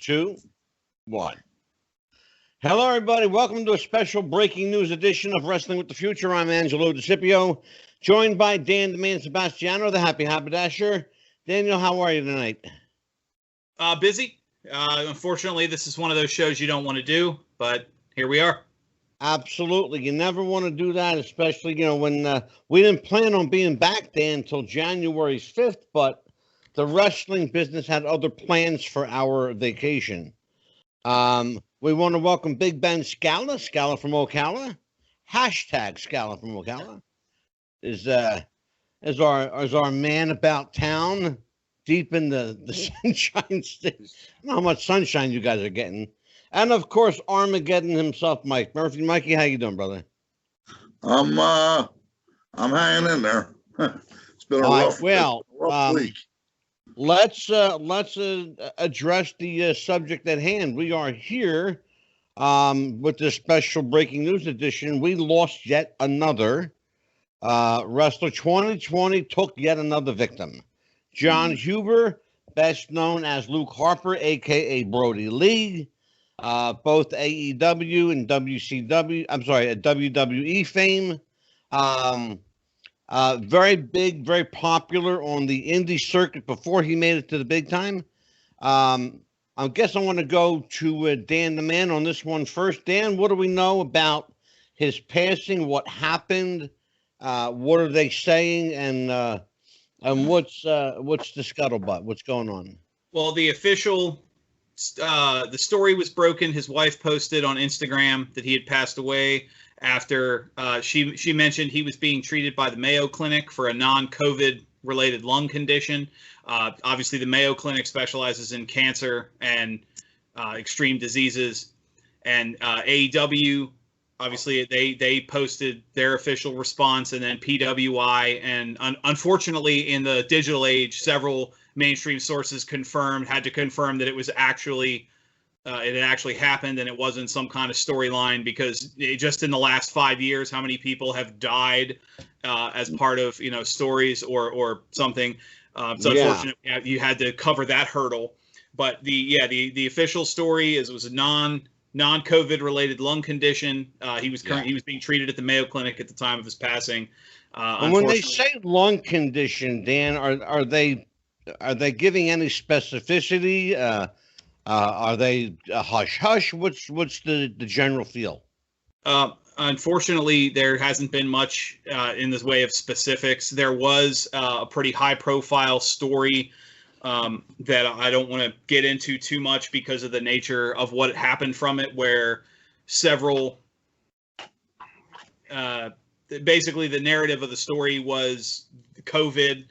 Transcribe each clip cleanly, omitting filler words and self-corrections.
2, 1. Hello, everybody. Welcome to a special breaking news edition of Wrestling with the Future. I'm Angelo DeCipio, joined by Dan the Man Sebastiano, the Happy Haberdasher. Daniel, how are you tonight? Busy. Unfortunately, this is one of those shows you don't want to do, but here we are. Absolutely. You never want to do that, especially, when we didn't plan on being back there until January 5th, but the wrestling business had other plans for our vacation. We want to welcome Big Ben Scala from Ocala. Hashtag Scala from Ocala is our man about town, deep in the sunshine state. I don't know how much sunshine you guys are getting. And of course, Armageddon himself, Mike Murphy. Mikey, how you doing, brother? I'm hanging in there. It's been a rough week. Let's address the subject at hand. We are here with this special breaking news edition. We lost yet another wrestler. 2020 took yet another victim. Jon Huber, best known as Luke Harper, a.k.a. Brody Lee. Both AEW and WWE fame. Very big, very popular on the indie circuit before he made it to the big time. I guess I want to go to Dan the Man on this one first. Dan, what do we know about his passing? What happened? What are they saying? And what's the scuttlebutt? What's going on? Well, the story was broken. His wife posted on Instagram that he had passed away after she mentioned he was being treated by the Mayo Clinic for a non-COVID related lung condition. Obviously, the Mayo Clinic specializes in cancer and extreme diseases. And AEW, obviously, they posted their official response, and then PWI. And unfortunately, in the digital age, several mainstream sources had to confirm that it was actually it had actually happened and it wasn't some kind of storyline, because just in the last 5 years, how many people have died as part of stories or something. Unfortunately, you had to cover that hurdle. But the official story is it was a non-COVID related lung condition. He was being treated at the Mayo Clinic at the time of his passing. And when they say lung condition, Dan, are they giving any specificity? Are they hush hush? What's the general feel? Unfortunately, there hasn't been much in this way of specifics. There was a pretty high profile story that I don't want to get into too much because of the nature of what happened from it, where several basically the narrative of the story was COVID,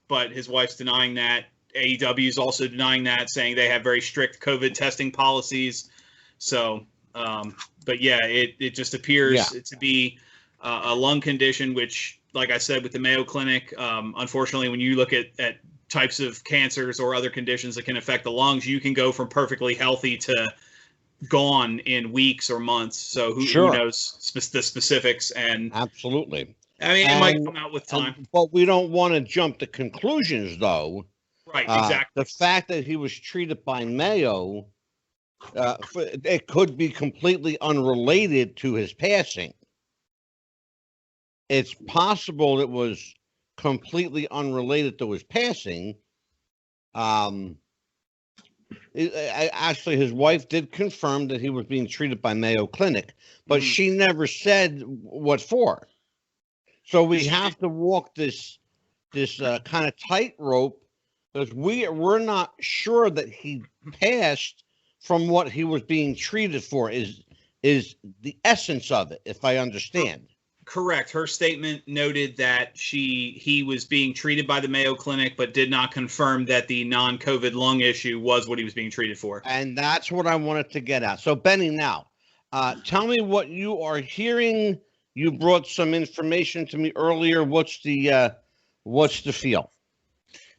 but his wife's denying that. AEW is also denying that, saying they have very strict COVID testing policies. So, but yeah, it just appears to be a lung condition, which, like I said, with the Mayo Clinic, unfortunately, when you look at types of cancers or other conditions that can affect the lungs, you can go from perfectly healthy to gone in weeks or months. So who knows the specifics? And absolutely. I mean, it might come out with time. But we don't want to jump to conclusions, though. Right, exactly. The fact that he was treated by Mayo, it could be completely unrelated to his passing. It's possible it was completely unrelated to his passing. Actually, his wife did confirm that he was being treated by Mayo Clinic, but she never said what for. So we have to walk this kind of tightrope, because we're not sure that he passed from what he was being treated for is the essence of it, if I understand. Correct. Her statement noted that he was being treated by the Mayo Clinic, but did not confirm that the non-COVID lung issue was what he was being treated for. And that's what I wanted to get at. So, Benny, now, tell me what you are hearing. You brought some information to me earlier. What's the feel?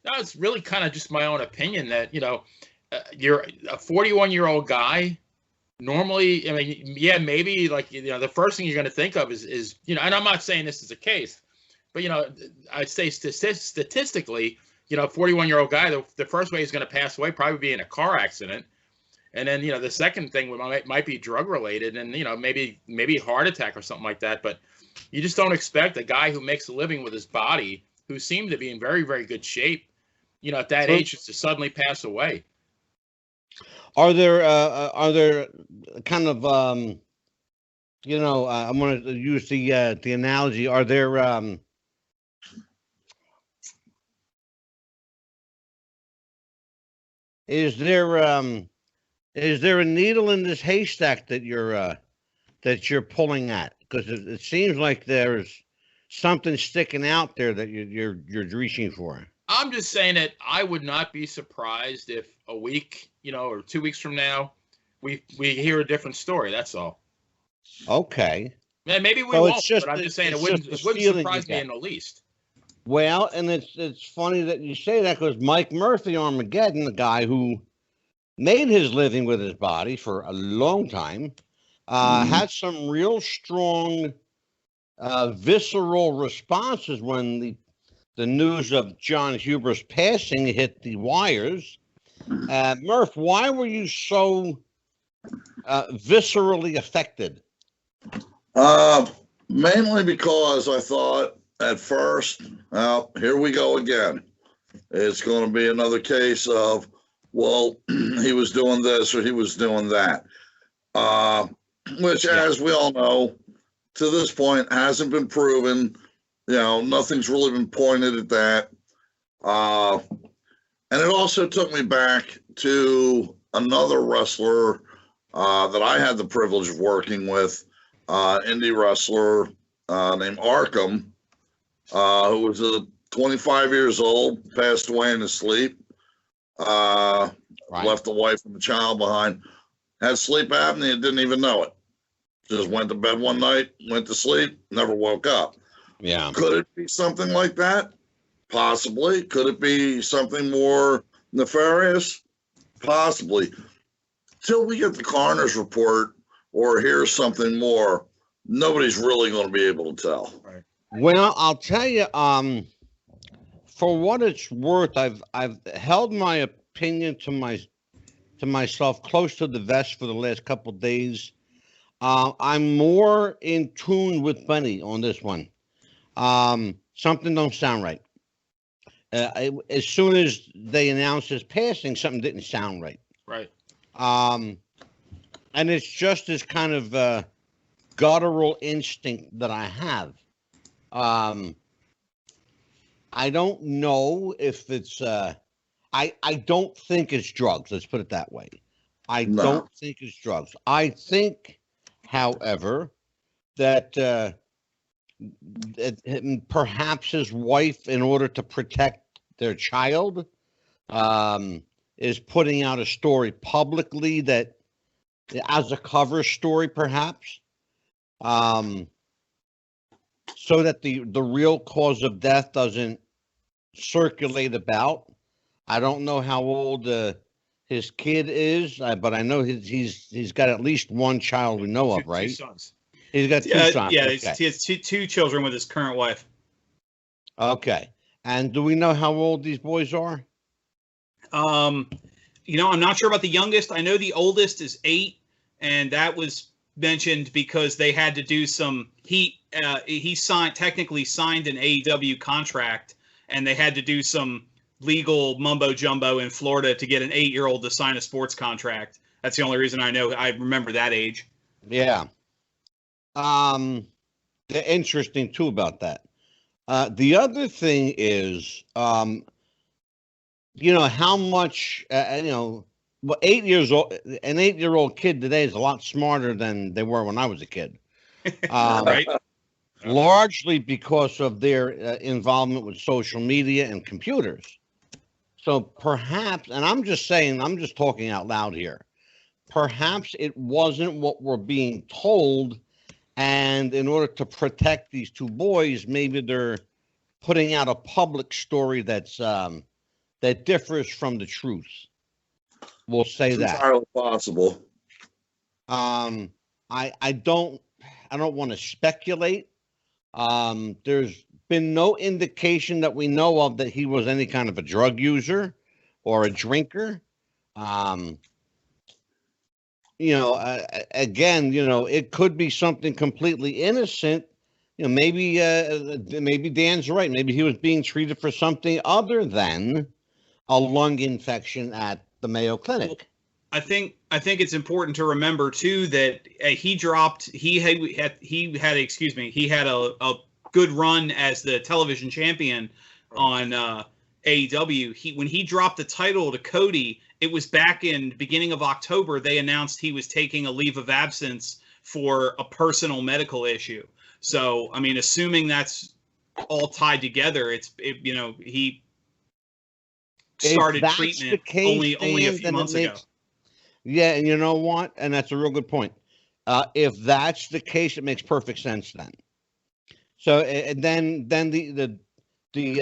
No, it's really kind of just my own opinion that, you're a 41-year-old guy. Normally, I mean, yeah, maybe the first thing you're going to think of is, and I'm not saying this is the case, but, I'd say statistically, 41-year-old guy, the first way he's going to pass away probably be in a car accident And then, the second thing might be drug related, and, maybe heart attack or something like that. But you just don't expect a guy who makes a living with his body, who seemed to be in very, very good shape, at that age, just to suddenly pass away. Are there kind of, I'm going to use the analogy. Are there, is there a needle in this haystack that you're pulling at? Because it seems like there's something sticking out there that you're reaching for. I'm just saying that I would not be surprised if a week, or 2 weeks from now, we hear a different story. That's all. Okay. Yeah, maybe we won't. But I'm just saying it wouldn't surprise me in the least. Well, and it's funny that you say that, because Mike Murphy, Armageddon, the guy who made his living with his body for a long time, had some real strong, visceral responses when the news of Jon Huber's passing hit the wires. Murph, why were you so viscerally affected? Mainly because I thought at first, well, here we go again. It's going to be another case of, well, he was doing this or he was doing that. Which, as we all know, to this point hasn't been proven. Nothing's really been pointed at that. And it also took me back to another wrestler that I had the privilege of working with, indie wrestler named Arkham, who was 25 years old, passed away in his sleep, left a wife and a child behind, had sleep apnea, didn't even know it. Just went to bed one night, went to sleep, never woke up. Yeah. Could it be something like that? Possibly. Could it be something more nefarious? Possibly. Till we get the coroner's report or hear something more, nobody's really going to be able to tell. Right. Well, I'll tell you, for what it's worth, I've held my opinion to myself close to the vest for the last couple of days. I'm more in tune with Benny on this one. Something don't sound right. As soon as they announced his passing, something didn't sound right. Right. And it's just this kind of guttural instinct that I have. I don't know if it's I don't think it's drugs. Let's put it that way. I don't think it's drugs. I think, however, that perhaps his wife, in order to protect their child, is putting out a story publicly that, as a cover story, perhaps, so that the real cause of death doesn't circulate about. I don't know how old his kid is, but I know he's got at least one child we know of, right? Two sons. He's got two sons. Yeah, okay. he has two children with his current wife. Okay. And do we know how old these boys are? I'm not sure about the youngest. I know the oldest is 8, and that was mentioned because they had to do some. He technically signed an AEW contract, and they had to do some legal mumbo jumbo in Florida to get an 8-year-old to sign a sports contract. That's the only reason I know. I remember that age. Yeah. Interesting too about that. The other thing is, how much, 8 years old, an 8-year-old kid today is a lot smarter than they were when I was a kid. Right. Largely because of their involvement with social media and computers. So perhaps, and I'm just talking out loud here, perhaps it wasn't what we're being told. And in order to protect these two boys, maybe they're putting out a public story that's that differs from the truth. We'll say it's that. Entirely possible. I don't want to speculate. There's been no indication that we know of that he was any kind of a drug user or a drinker. again, it could be something completely innocent. Maybe Dan's right. Maybe he was being treated for something other than a lung infection at the Mayo Clinic. I think it's important to remember too that he had a good run as the television champion on AEW. When he dropped the title to Cody, it was back in the beginning of October. They announced he was taking a leave of absence for a personal medical issue. So, I mean, assuming that's all tied together, he started treatment only a few months ago. Yeah, and you know what? And that's a real good point. If that's the case, it makes perfect sense then. So, and then the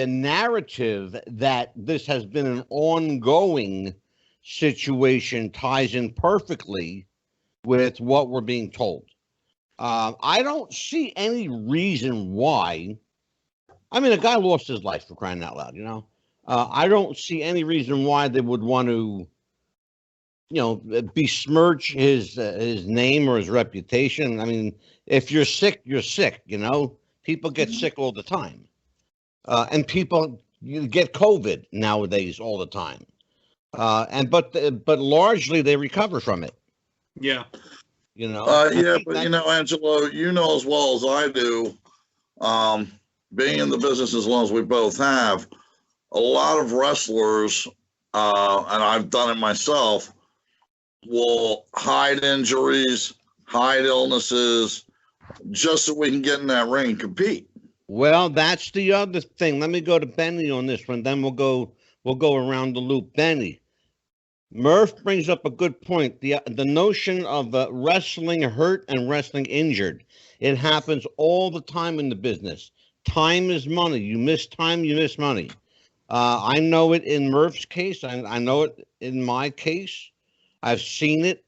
narrative that this has been an ongoing situation ties in perfectly with what we're being told. I don't see any reason why. I mean, a guy lost his life, for crying out loud, I don't see any reason why they would want to, besmirch his name or his reputation. I mean, if you're sick, you're sick, People get sick all the time. And people get COVID nowadays all the time. But largely they recover from it. Yeah. Angelo, you know as well as I do, being in the business as long as we both have, a lot of wrestlers, and I've done it myself, will hide injuries, hide illnesses, just so we can get in that ring and compete. Well, that's the other thing. Let me go to Benny on this one. Then we'll go around the loop. Benny, Murph brings up a good point. The notion of wrestling hurt and wrestling injured. It happens all the time in the business. Time is money. You miss time, you miss money. I know it in Murph's case. I know it in my case. I've seen it.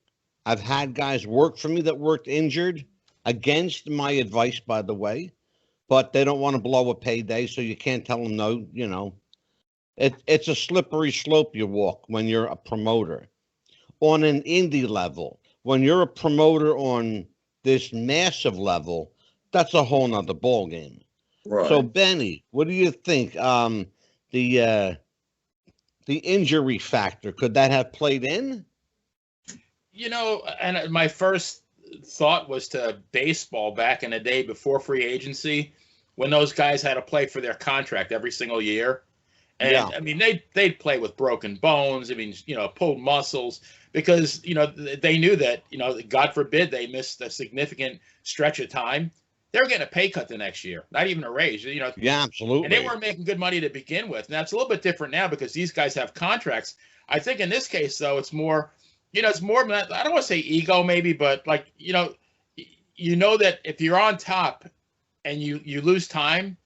I've had guys work for me that worked injured against my advice, by the way, but they don't want to blow a payday, so you can't tell them no, It's a slippery slope you walk when you're a promoter. On an indie level, when you're a promoter on this massive level, that's a whole nother ballgame. Right. So, Benny, what do you think? The injury factor, could that have played in? And my first thought was to baseball back in the day before free agency, when those guys had to play for their contract every single year. And yeah. I mean, they'd play with broken bones. I mean, pulled muscles because, they knew that, God forbid they missed a significant stretch of time. They were getting a pay cut the next year, not even a raise, Yeah, absolutely. And they weren't making good money to begin with. Now it's a little bit different now because these guys have contracts. I think in this case, though, it's more, it's more, I don't want to say ego maybe, but that if you're on top and you lose time,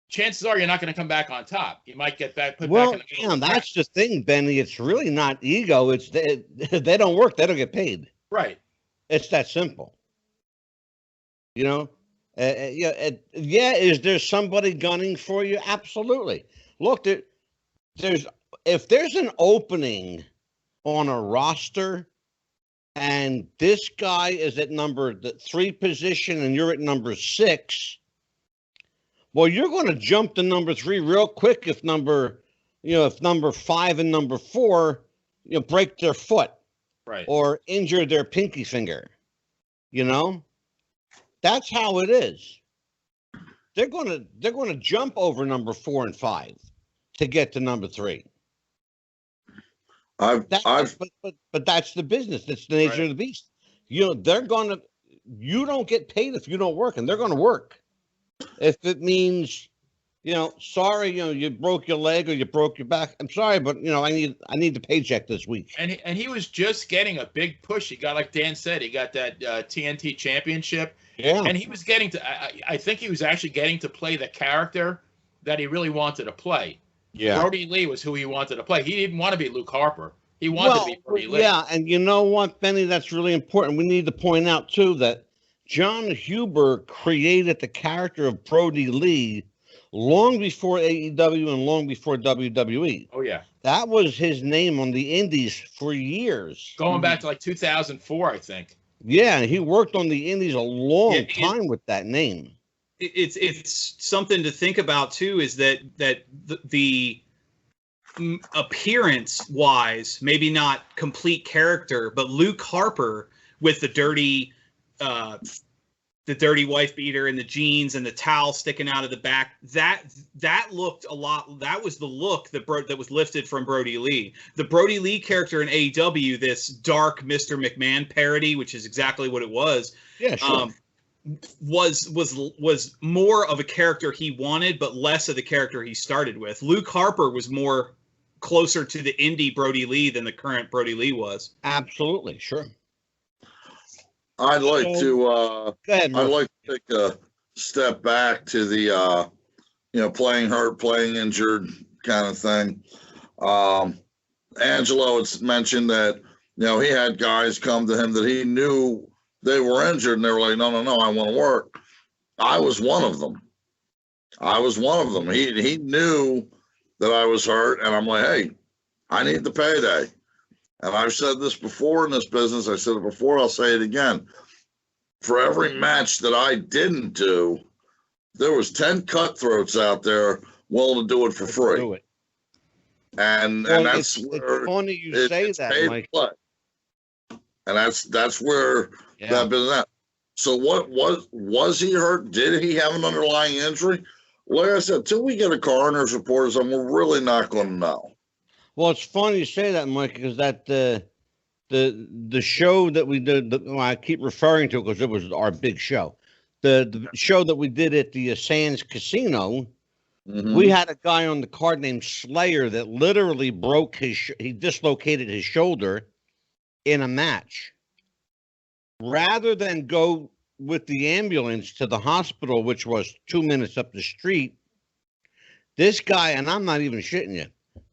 chances are you're not going to come back on top. You might get put back in the middle. That's the thing, Benny. It's really not ego. It's they don't work. They don't get paid. Right. It's that simple. Is there somebody gunning for you? Absolutely. Look, if there's an opening on a roster and this guy is at number 3 position and you're at number 6, well, you're going to jump to number 3 real quick if number 5 and number 4, break their foot, right, or injure their pinky finger. That's how it is. They're going to jump over number 4 and 5 to get to number 3. But that's the business. That's the nature of the beast. You don't get paid if you don't work, and they're going to work. If it means, sorry, you broke your leg or you broke your back. I'm sorry, but I need the paycheck this week. And he was just getting a big push. He got, like Dan said, he got that TNT championship. Yeah. And he was getting to. I think he was actually getting to play the character that he really wanted to play. Yeah. Brodie Lee was who he wanted to play. He didn't want to be Luke Harper. He wanted to be Brodie Lee. Yeah, and you know what, Benny? That's really important. We need to point out too that Jon Huber created the character of Brodie Lee long before AEW and long before WWE. Oh yeah, That was his name on the indies for years. going back to like 2004, I think. Yeah, he worked on the indies a long Yeah, time with that name. It's something to think about too. Is that the appearance wise, maybe not complete character, but Luke Harper with the dirty wife beater and the jeans and the towel sticking out of the back, that looked a lot. That was the look that was lifted from Brody Lee. The Brody Lee character in AEW, this dark Mr. McMahon parody, which is exactly what it was. Yeah, sure. Was more of a character he wanted, but less of the character he started with. Luke Harper was more closer to the indie Brody Lee than the current Brody Lee was. Absolutely, sure. I'd like Go ahead, I'd like to take a step back to the playing hurt, playing injured kind of thing. Angelo had mentioned that he had guys come to him that he knew they were injured, and they were like, no, I want to work. I was one of them. He knew that I was hurt, and I'm like, hey, I need the payday. And I've said this before in this business. I said it before. I'll say it again. For every match that I didn't do, there was 10 cutthroats out there willing to do it for free. Do it. And that's where it's funny you say that, Mike. And that's where that business at. So what was he hurt? Did he have an underlying injury? Like I said, till we get a coroner's report or something, we're really not going to know. Well, it's funny you say that, Mike, because that the show that we did, I keep referring to it because it was our big show. The show that we did at the Sands Casino, we had a guy on the card named Slayer that literally he dislocated his shoulder in a match. Rather than go with the ambulance to the hospital, which was 2 minutes up the street, this guy, and I'm not even shitting you,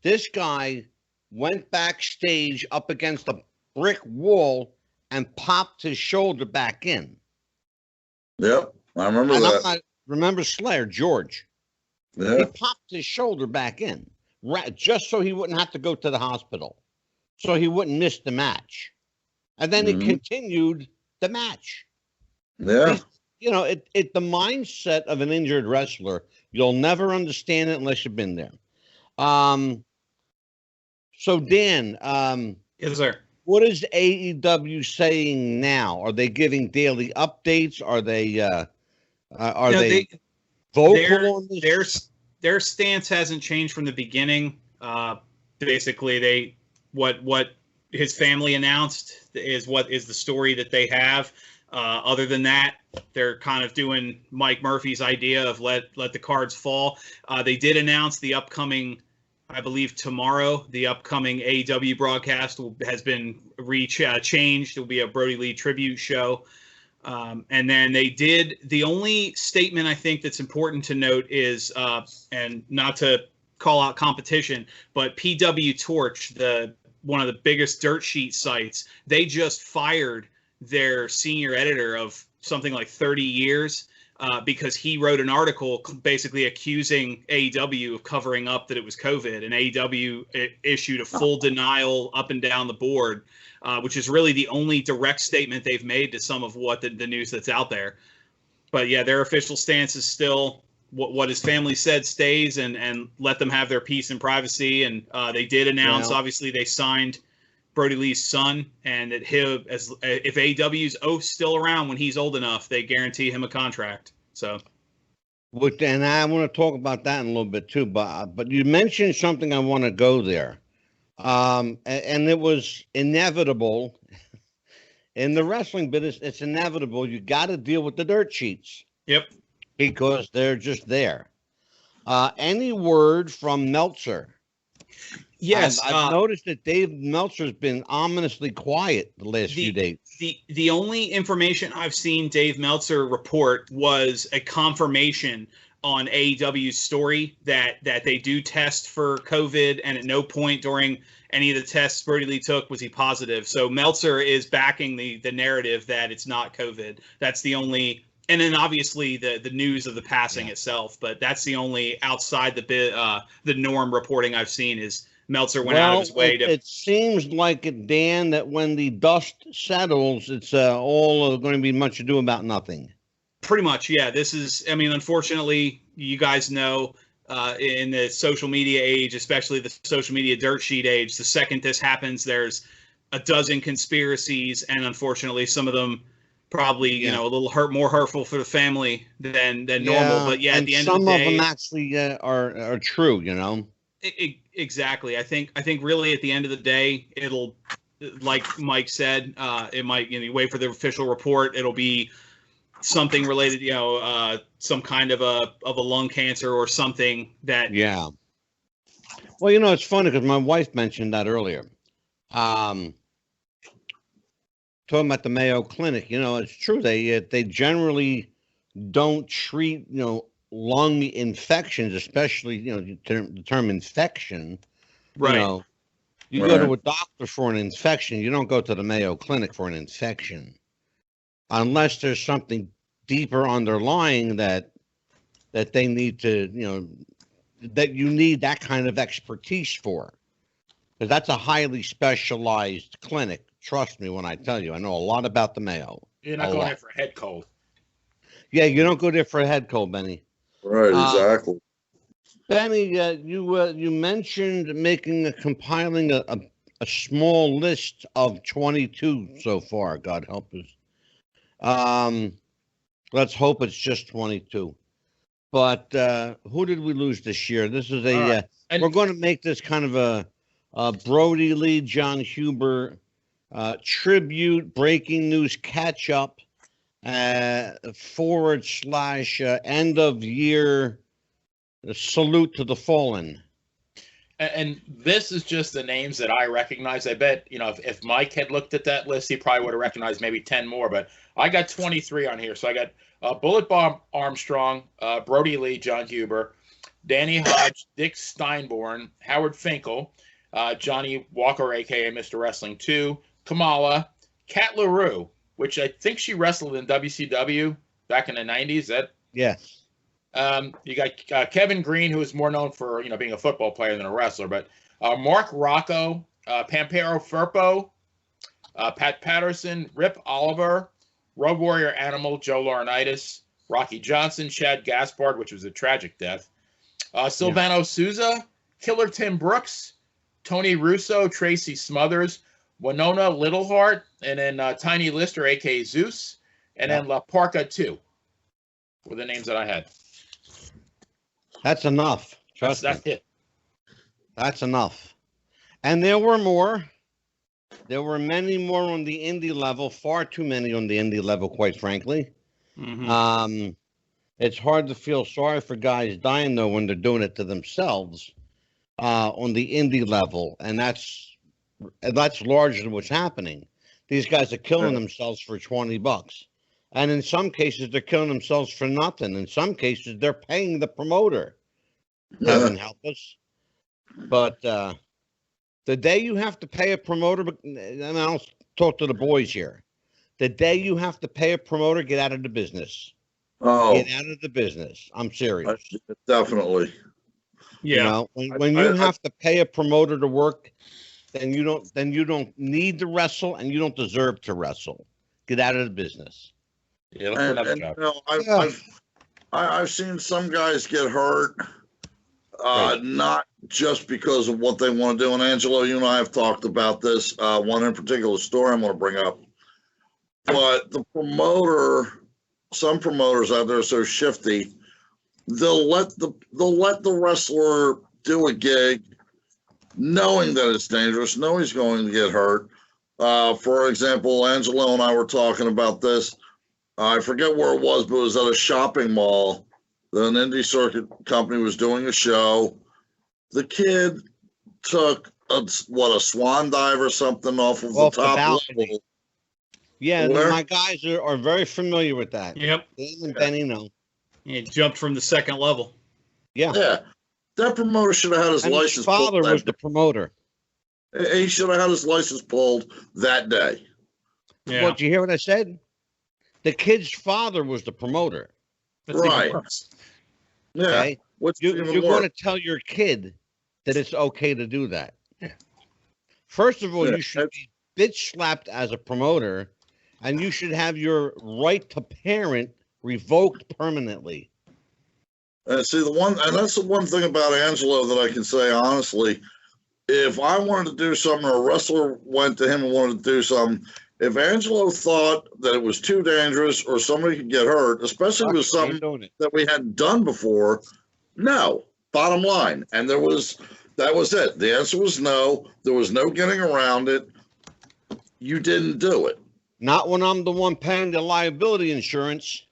this guy went backstage up against a brick wall and popped his shoulder back in. Yep, I remember that. Remember Slayer, George? Yeah. He popped his shoulder back in, just so he wouldn't have to go to the hospital, so he wouldn't miss the match. And then he continued the match. Yeah. The mindset of an injured wrestler, you'll never understand it unless you've been there. So Dan, Yes, sir. What is AEW saying now? Are they giving daily updates? Are they they vocal on this? Their stance hasn't changed from the beginning. Basically, what his family announced is the story that they have. Other than that, they're kind of doing Mike Murphy's idea of let the cards fall. They did announce the upcoming, I believe tomorrow, the upcoming AEW broadcast has been changed. It will be a Brody Lee tribute show. And then they did, the only statement I think that's important to note is, and not to call out competition, but PW Torch, one of the biggest dirt sheet sites, they just fired their senior editor of something like 30 years because he wrote an article basically accusing AEW of covering up that it was COVID, and AEW issued a full denial up and down the board, which is really the only direct statement they've made to some of what the news that's out there. But yeah, their official stance is still what his family said stays, and let them have their peace and privacy. And they did announce, obviously, they signed Brody Lee's son, and that if AEW's still around when he's old enough, they guarantee him a contract. So, and I want to talk about that in a little bit too. But you mentioned something, I want to go there, and it was inevitable in the wrestling business. It's inevitable. You got to deal with the dirt sheets. Yep, because they're just there. Any word from Meltzer? Yes, I've noticed that Dave Meltzer's been ominously quiet the last few days. The only information I've seen Dave Meltzer report was a confirmation on AEW's story that they do test for COVID, and at no point during any of the tests Brody Lee took was he positive. So Meltzer is backing the narrative that it's not COVID. That's the only and then obviously the news of the passing itself. But that's the only outside the norm reporting I've seen is Meltzer went out of his way to. It seems like, Dan, that when the dust settles, it's all going to be much ado about nothing. Pretty much, yeah. This is, I mean, unfortunately, you guys know, in the social media age, especially the social media dirt sheet age, the second this happens, there's a dozen conspiracies, and unfortunately, some of them probably, a little more hurtful for the family than normal. But yeah, at the end of the day, some of them actually are true. Exactly. I think really at the end of the day, it'll, like Mike said, it might, you wait for the official report. It'll be something related, some kind of a lung cancer or something that. Yeah. Well, it's funny because my wife mentioned that earlier. Talking about the Mayo Clinic, it's true. They generally don't treat, lung infections, especially, the term infection. Right. You go to a doctor for an infection. You don't go to the Mayo Clinic for an infection. Unless there's something deeper underlying that they need to, that you need that kind of expertise for. Because that's a highly specialized clinic. Trust me when I tell you, I know a lot about the Mayo. You're not going there for a head cold. Yeah, you don't go there for a head cold, Benny. Right, exactly. Benny, you mentioned compiling a small list of 22 so far. God help us. Let's hope it's just 22. But who did we lose this year? This is we're going to make this kind of a BRODIE Lee, Jon Huber tribute, breaking news catch up, / end of year salute to the fallen. And this is just the names that I recognize. I bet, if Mike had looked at that list, he probably would have recognized maybe 10 more. But I got 23 on here. So I got Bullet Bob Armstrong, BRODIE Lee, Jon Huber, Danny Hodge, Dick Steinborn, Howard Finkel, Johnny Walker, a.k.a. Mr. Wrestling 2, Kamala, Kat LaRue, which I think she wrestled in WCW back in the 90s. Yes. You got Kevin Green, who is more known for being a football player than a wrestler, but Mark Rocco, Pampero Firpo, Pat Patterson, Rip Oliver, Road Warrior Animal, Joe Laurinaitis, Rocky Johnson, Chad Gaspard, which was a tragic death, Silvano Souza, Killer Tim Brooks, Tony Russo, Tracy Smothers, Winona Littleheart, and then Tiny Lister, a.k.a. Zeus, and then La Parca 2 were the names that I had. That's enough. Trust me. That's it. That's enough. And there were more. There were many more on the indie level, far too many on the indie level, quite frankly. Mm-hmm. It's hard to feel sorry for guys dying, though, when they're doing it to themselves on the indie level. And that's largely what's happening. These guys are killing themselves for $20. And in some cases, they're killing themselves for nothing. In some cases, they're paying the promoter. Heaven help us. But the day you have to pay a promoter, and I'll talk to the boys here. The day you have to pay a promoter, get out of the business. Oh, get out of the business. I'm serious. Definitely. Yeah. When you have to pay a promoter to work, then you don't need to wrestle, and you don't deserve to wrestle. Get out of the business. Yeah, look for another job. I've seen some guys get hurt, not just because of what they want to do. And Angelo, you and I have talked about this. One in particular story I'm going to bring up. But the promoter, some promoters out there are so shifty, they'll let the wrestler do a gig, knowing that it's dangerous, knowing he's going to get hurt. For example, Angelo and I were talking about this. I forget where it was, but it was at a shopping mall. An indie circuit company was doing a show. The kid took a swan dive or something off the top level. Yeah, my guys are very familiar with that. Yep. Dan and Benny know. He jumped from the second level. Yeah. Yeah. That promoter should have had his license his father was the promoter. He should have had his license pulled that day. Yeah. What, did you hear what I said? The kid's father was the promoter. That's even Right. worse. Yeah. Okay? What's You're even going to worse? tell your kid that it's okay to do that. Yeah. First of all, Yeah, you should be bitch slapped as a promoter, and you should have your right to parent revoked permanently. See, that's the one thing about Angelo that I can say honestly. If I wanted to do something, or a wrestler went to him and wanted to do something, if Angelo thought that it was too dangerous or somebody could get hurt, especially with Fuck, ain't something doing it. that we hadn't done before, no. Bottom line, and that was it. The answer was no. There was no getting around it. You didn't do it. Not when I'm the one paying the liability insurance.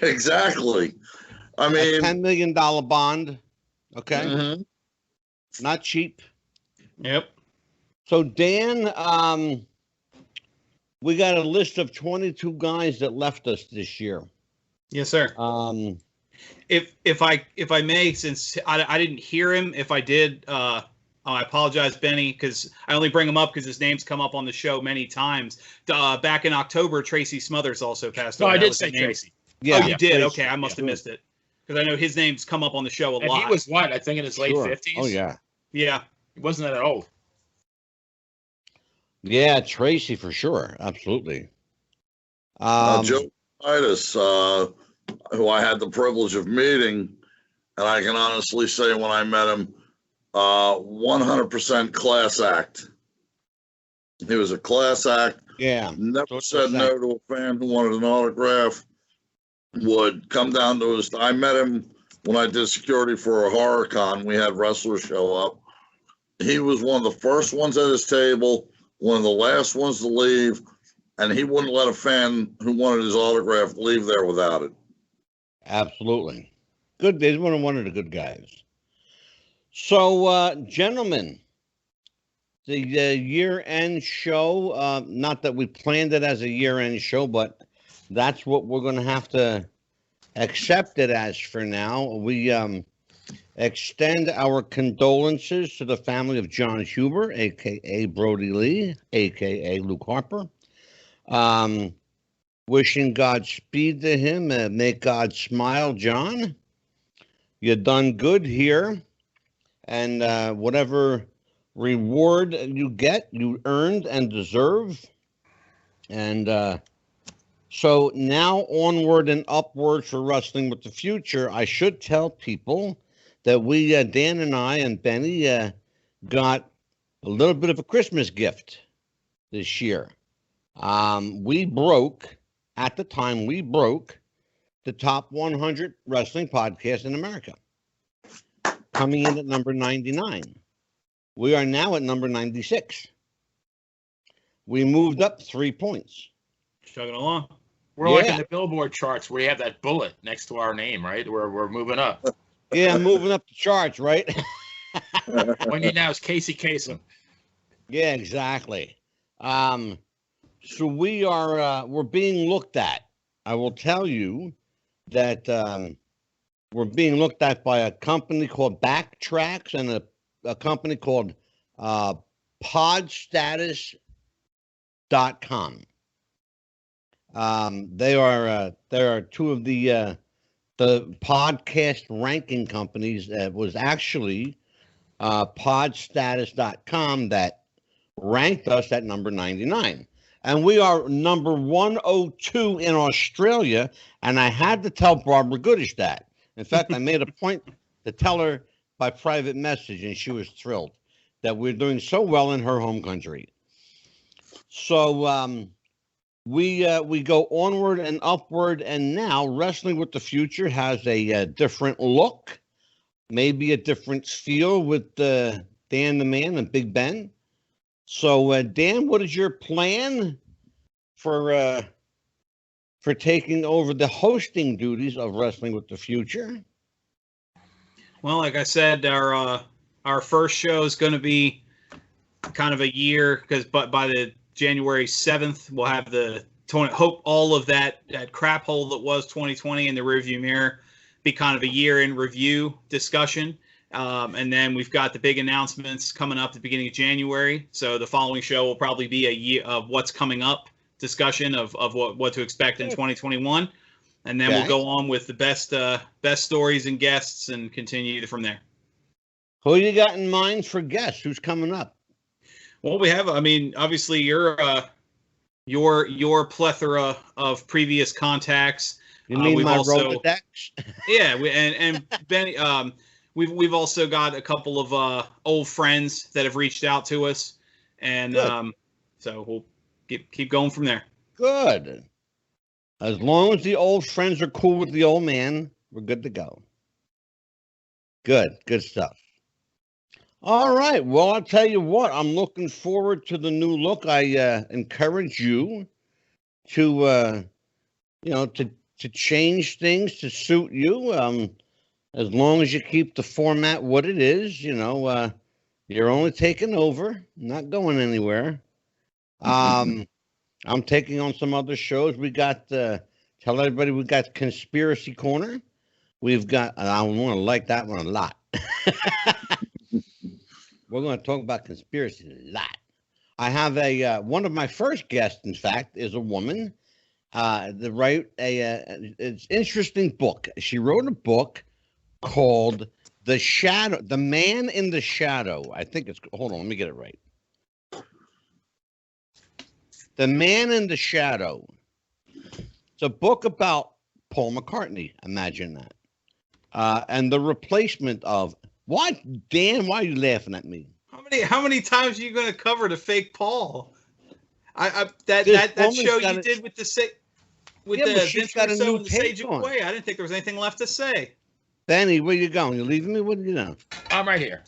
Exactly. I mean, $10 million bond. Okay. mhm. Not cheap. Yep. So Dan, we got a list of 22 guys that left us this year. Yes, sir. If I may, since I didn't hear him, if I did, I apologize, Benny, because I only bring him up because his name's come up on the show many times. Back in October, Tracy Smothers also passed No, away. I That did was say his name. Tracy. Yeah, Oh, you did? Tracy. Okay, I must have missed it because I know his name's come up on the show a And lot. he was what? I think in his late Sure. 50s. Oh yeah. Yeah. He wasn't that old. Yeah, Tracy for sure. Absolutely. Joe Titus, who I had the privilege of meeting, and I can honestly say when I met him, 100% class act. He was a class act. Yeah. Never said no to a fan who wanted an autograph. Would come down to his. I met him when I did security for a horror con. We had wrestlers show up. He was one of the first ones at his table, one of the last ones to leave, and he wouldn't let a fan who wanted his autograph leave there without it. Absolutely. Good. He's one of the good guys. So, gentlemen, the year-end show, not that we planned it as a year-end show, but that's what we're going to have to accept it as for now. We extend our condolences to the family of Jon Huber, a.k.a. Brody Lee, a.k.a. Luke Harper. Wishing Godspeed to him. Make God smile, John. You done good here. And whatever reward you get, you earned and deserve. And so now onward and upward for Wrestling with the Future. I should tell people that we, Dan and I and Benny, got a little bit of a Christmas gift this year. We broke the top 100 wrestling podcasts in America, coming in at number 99. We are now at number 96. We moved up 3 points. Chugging along. We're like Yeah. in the Billboard charts where you have that bullet next to our name, right? Where we're moving up. Yeah, moving up the charts, right? When you now is Casey Kasem. Yeah, exactly. So we are we're being looked at. I will tell you that we're being looked at by a company called Backtracks and a company called podstatus.com. They are two of the podcast ranking companies. That was actually podstatus.com that ranked us at number 99. And we are number 102 in Australia. And I had to tell Barbara Goodish that. In fact, I made a point to tell her by private message, and she was thrilled that we're doing so well in her home country. So we go onward and upward, and now Wrestling with the Future has a different look, maybe a different feel with Dan the Man and Big Ben. So Dan, what is your plan for taking over the hosting duties of Wrestling with the Future? Well, like I said, our first show is going to be kind of a year because by the January 7th, we'll have hope all of that crap hole that was 2020 in the rearview mirror be kind of a year in review discussion. And then we've got the big announcements coming up at the beginning of January. So the following show will probably be a year of what's coming up discussion of what to expect in 2021, and then Okay. we'll go on with the best stories and guests and continue from there. Who you got in mind for guests? Who's coming up? Well, we have. I mean, obviously, your plethora of previous contacts. You mean we've my also- Rolodex? Yeah, and Benny. We've also got a couple of old friends that have reached out to us, and so we'll keep going from there. Good. As long as the old friends are cool with the old man, we're good to go. Good stuff. All right. Well, I'll tell you what. I'm looking forward to the new look. I encourage you to, to change things to suit you. As long as you keep the format what it is, you're only taking over, not going anywhere. I'm taking on some other shows. We got, tell everybody we got Conspiracy Corner. We've got, and I want to like that one a lot. We're going to talk about conspiracy a lot. I have one of my first guests, in fact, is a woman. It's interesting book. She wrote a book called The Man in the Shadow. I think it's, hold on, let me get it right. The Man in the Shadow. It's a book about Paul McCartney. Imagine that. And the replacement of, what? Dan, why are you laughing at me? How many times are you going to cover the fake Paul? That show you did with the Vince Russo and the Sage of Quay. I didn't think there was anything left to say. Benny, where you going? You leaving me? What do you know? I'm right here.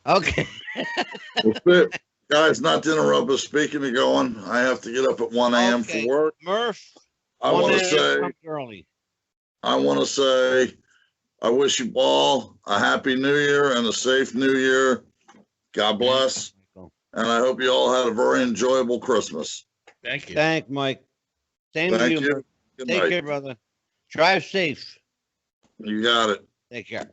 Okay. Guys, not to interrupt, but speaking of going, I have to get up at 1 a.m. for work. Murph, I want to say, early. I wish you all a happy new year and a safe new year. God bless. And I hope you all had a very enjoyable Christmas. Thank you. Thank Mike. Same to you. Good Take night. care, brother. Drive safe. You got it. Take care.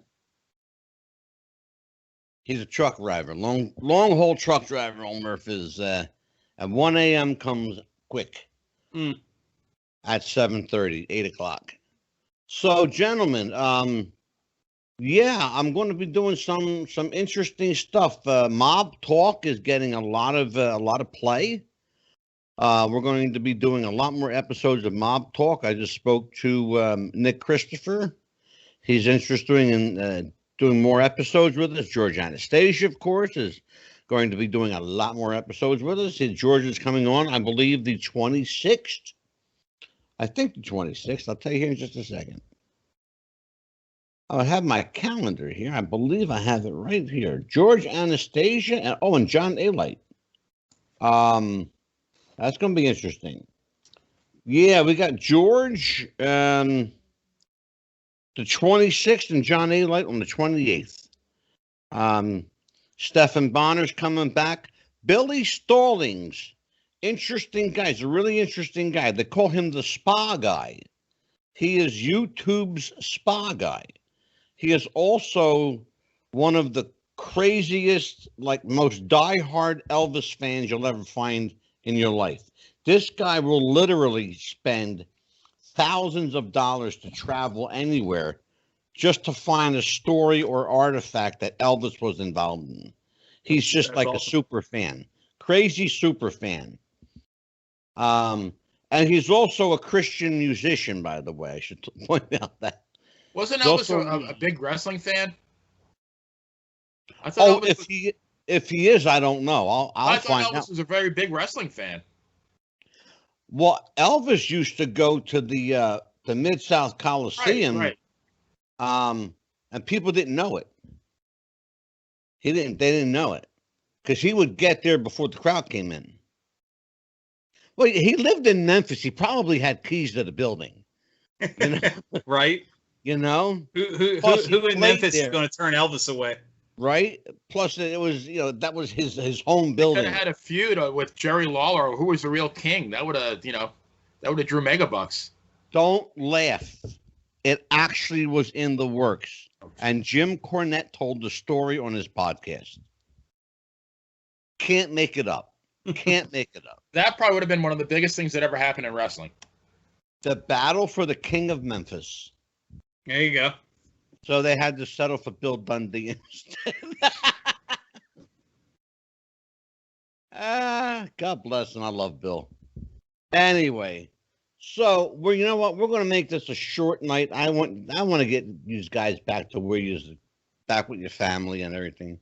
He's a truck driver, long haul truck driver. Old Murph is at 1 a.m. comes quick. At 7:30, 8 o'clock. So, gentlemen, yeah, I'm going to be doing some interesting stuff. Mob Talk is getting a lot of play. We're going to be doing a lot more episodes of Mob Talk. I just spoke to Nick Christopher. He's interested in doing more episodes with us. George Anastasia, of course, is going to be doing a lot more episodes with us. George is coming on, I believe, the 26th. I think the 26th. I'll tell you here in just a second. I have my calendar here. I believe I have it right here. George Anastasia and John Alight. That's going to be interesting. Yeah, we got George the 26th and John Alight on the 28th. Stephen Bonner's coming back. Billy Stallings, interesting guy. He's a really interesting guy. They call him the spa guy. He is YouTube's spa guy. He is also one of the craziest, most diehard Elvis fans you'll ever find in your life. This guy will literally spend thousands of dollars to travel anywhere just to find a story or artifact that Elvis was involved in. He's just That's like awesome. a super fan, crazy super fan. And he's also a Christian musician, by the way. I should point out that. Wasn't He's Elvis also- a big wrestling fan? I thought If he is, I don't know. I'll I thought find Elvis out. was a very big wrestling fan. Well, Elvis used to go to the Mid-South Coliseum, Right. and people didn't know it. They didn't know it because he would get there before the crowd came in. Well, he lived in Memphis. He probably had keys to the building. You know? Right? You know? Who Plus, he in played Memphis there. is going to turn Elvis away? Right? Plus, it was, that was his home Could building. have had a feud with Jerry Lawler, who was the real king. That would have, drew megabucks. Don't laugh. It actually was in the works. And Jim Cornette told the story on his podcast. Can't make it up. Can't make it up. That probably would have been one of the biggest things that ever happened in wrestling. The battle for the King of Memphis. There you go. So they had to settle for Bill Dundee instead. God bless, and I love Bill. Anyway, so you know what? We're going to make this a short night. I want to get you guys back to where you're back with your family and everything.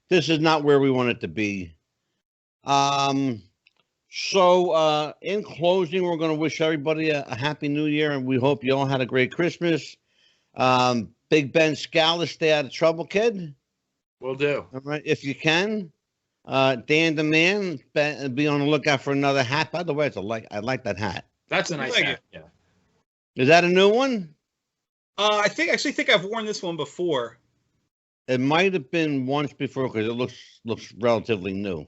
This is not where we want it to be. So in closing, we're going to wish everybody a happy New Year, and we hope you all had a great Christmas. Big Ben Scala, stay out of trouble, kid. Will do. All right, if you can. Dan the Man, be on the lookout for another hat. By the way, I like that hat. That's a nice hat. Yeah. Is that a new one? I think I've worn this one before. It might have been once before because it looks relatively new.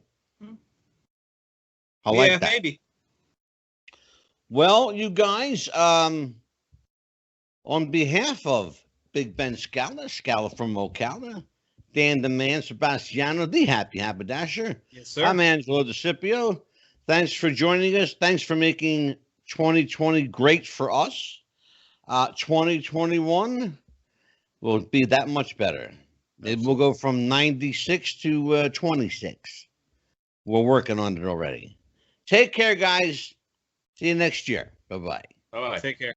I like that. Maybe. Well, you guys, on behalf of Big Ben Scala from Ocala, Dan the Man, Sebastiano, the Happy Haberdasher. Yes, sir. I'm Angelo DeCipio. Thanks for joining us. Thanks for making 2020 great for us. 2021 will be that much better. It will go from 96 to 26. We're working on it already. Take care, guys. See you next year. Bye-bye. Bye-bye. Take care.